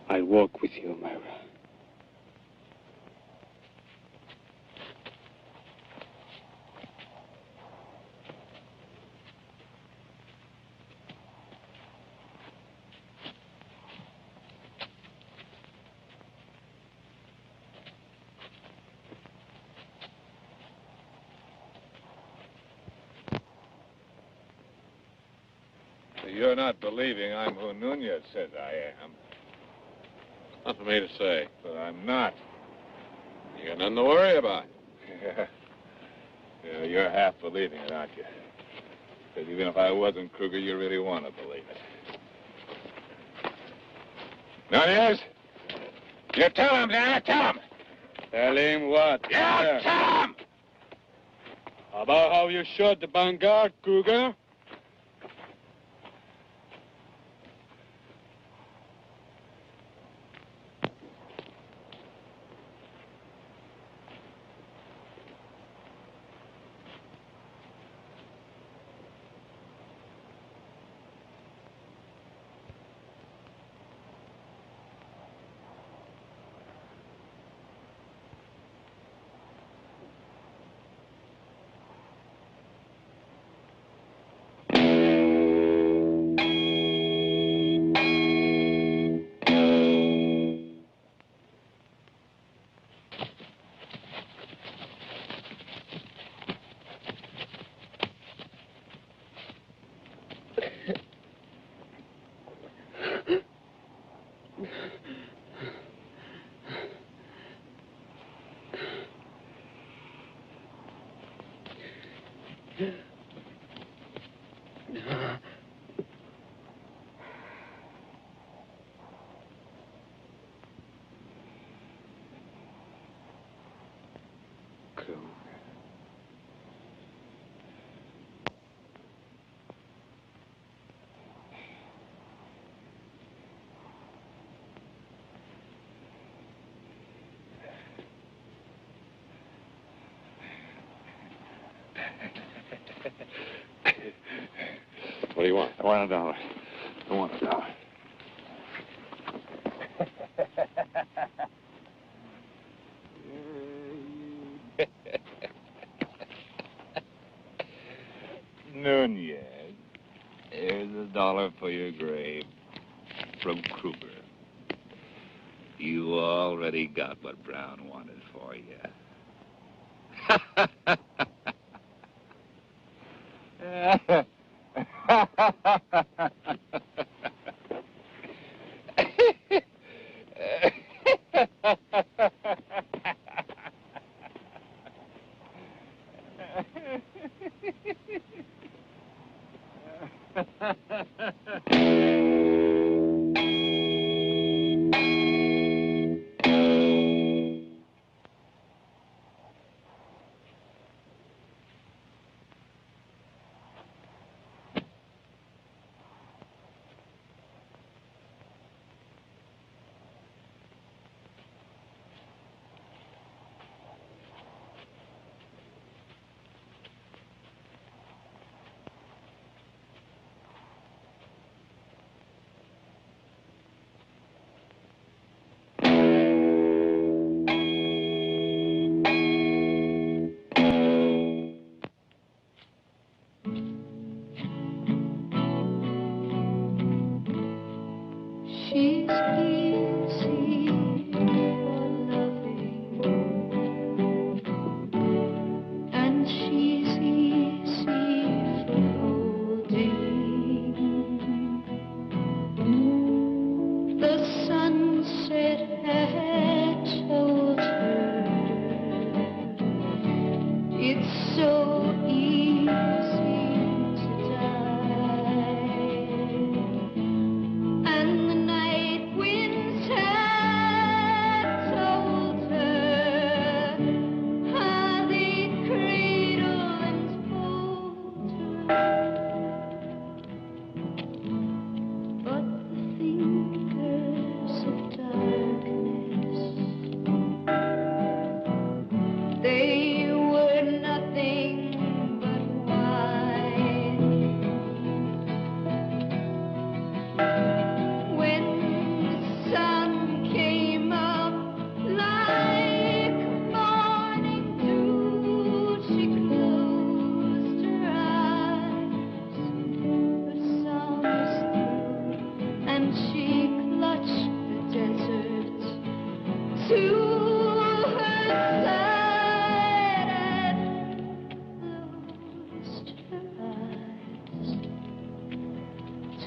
I'll walk with you, Myra. You're not believing I'm who Nunez says I am. Not for me to say. But I'm not. You got nothing to worry about. Yeah, you're half believing it, aren't you? Because even if I wasn't Kruger, you really want to believe it. Nunez? You tell him, Dad, tell him. Tell him what? Yeah, tell him! About how you shot the Vanguard, Kruger? What do you want? I want $1. I want $1. Nunez, here's $1 for your grave from Kruger. You already got what Brown wanted for you.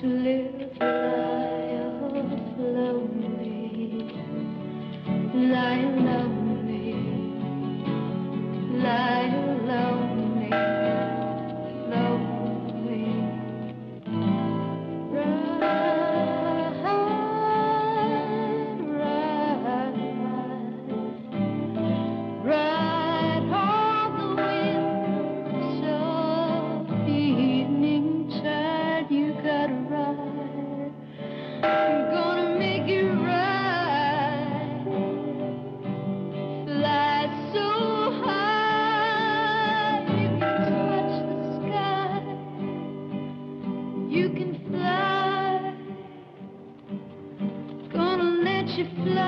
to live a life lonely, lie lonely, lie lonely, lonely. Ride on the winds of the evening tide. You gotta ride. I'm gonna make you ride. Fly so high you can touch the sky. You can fly. Gonna let you fly.